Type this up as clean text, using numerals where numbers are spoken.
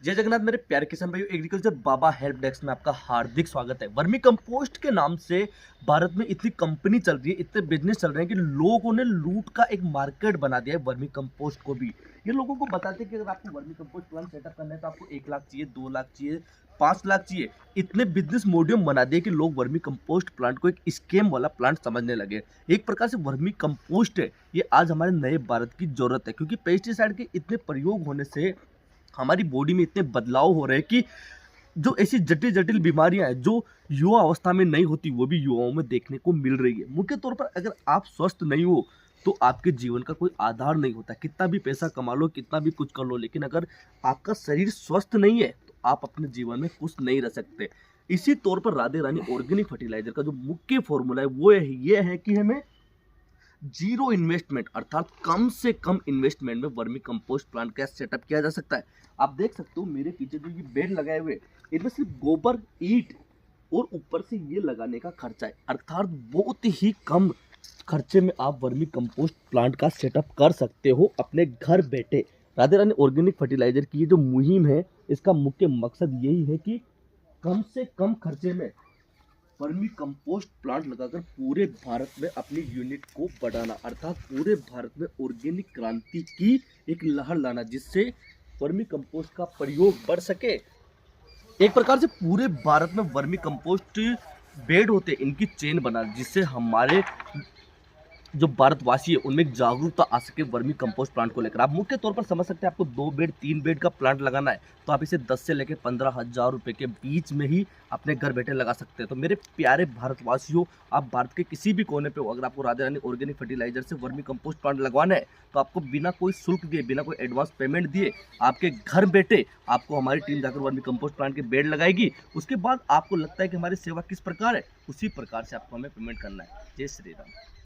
जय जगन्नाथ मेरे प्यारे किसान भाइयों, एग्रीकल्चर बाबा हेल्प डेस्क में आपका हार्दिक स्वागत है। वर्मी कंपोस्ट के नाम से भारत में इतनी कंपनी चल रही है, इतने बिजनेस चल रहे हैं कि लोगों ने लूट का एक मार्केट बना दिया है वर्मी कंपोस्ट को भी। ये लोगों को बताते हैं कि अगर आपको वर्मी कंपोस्ट प्लांट सेटअप करना है तो आपको 1 लाख चाहिए, 2 लाख चाहिए, 5 लाख चाहिए। इतने बिजनेस मोडियम बना दिए कि लोग वर्मी कंपोस्ट प्लांट को एक स्कैम वाला प्लांट समझने लगे। एक प्रकार से वर्मी कंपोस्ट है, ये आज हमारे नए भारत की जरूरत है, क्योंकि पेस्टिसाइड के इतने प्रयोग होने से हमारी बॉडी में इतने बदलाव हो रहे हैं कि जो ऐसी जटिल जटिल बीमारियां हैं जो युवा अवस्था में नहीं होती, वो भी युवाओं में देखने को मिल रही है। मुख्य तौर पर अगर आप स्वस्थ नहीं हो तो आपके जीवन का कोई आधार नहीं होता। कितना भी पैसा कमा लो, कितना भी कुछ कर लो, लेकिन अगर आपका शरीर स्वस्थ नहीं है तो आप अपने जीवन में खुश नहीं रह सकते। इसी तौर पर राधे रानी ऑर्गेनिक फर्टिलाइजर का जो मुख्य फॉर्मूला है वो ये है कि हमें जीरो इन्वेस्टमेंट अर्थात कम से कम इन्वेस्टमेंट में वर्मी कंपोस्ट प्लांट का सेटअप किया जा सकता है। आप देख सकते हो मेरे पीछे जो ये बेड लगाए हुए, इनमें सिर्फ गोबर, ईंट और ऊपर से ये लगाने का खर्चा है, अर्थात बहुत ही कम खर्चे में आप वर्मी कंपोस्ट प्लांट का सेटअप कर सकते हो अपने घर बैठे। राधे रानी ऑर्गेनिक फर्टिलाइजर की ये जो मुहिम है, इसका मुख्य मकसद यही है कि कम से कम खर्चे में वर्मी कंपोस्ट प्लांट लगाकर पूरे भारत में अपनी यूनिट को बढ़ाना, अर्थात पूरे भारत में ऑर्गेनिक क्रांति की एक लहर लाना, जिससे वर्मी कंपोस्ट का प्रयोग बढ़ सके। एक प्रकार से पूरे भारत में वर्मी कंपोस्ट बेड होते, इनकी चेन बना, जिससे हमारे जो भारतवासी है उनमें एक जागरूकता आ सके वर्मी कंपोस्ट प्लांट को लेकर। आप मुख्य तौर पर समझ सकते हैं, आपको 2 बेड 3 बेड का प्लांट लगाना है तो आप इसे 10 से लेकर 15,000 रुपए के बीच में ही अपने घर बैठे लगा सकते हैं। तो मेरे प्यारे भारतवासियों, आप भारत के किसी भी कोने पे हो, अगर आपको राधे रानी ऑर्गेनिक फर्टिलाइजर से वर्मी कंपोस्ट प्लांट लगवाना है तो आपको बिना कोई शुल्क दिए, बिना कोई एडवांस पेमेंट दिए, आपके घर बैठे आपको हमारी टीम जाकर वर्मी कंपोस्ट प्लांट के बेड लगाएगी। उसके बाद आपको लगता है कि हमारी सेवा किस प्रकार है, उसी प्रकार से आपको हमें पेमेंट करना है। जय श्री राम।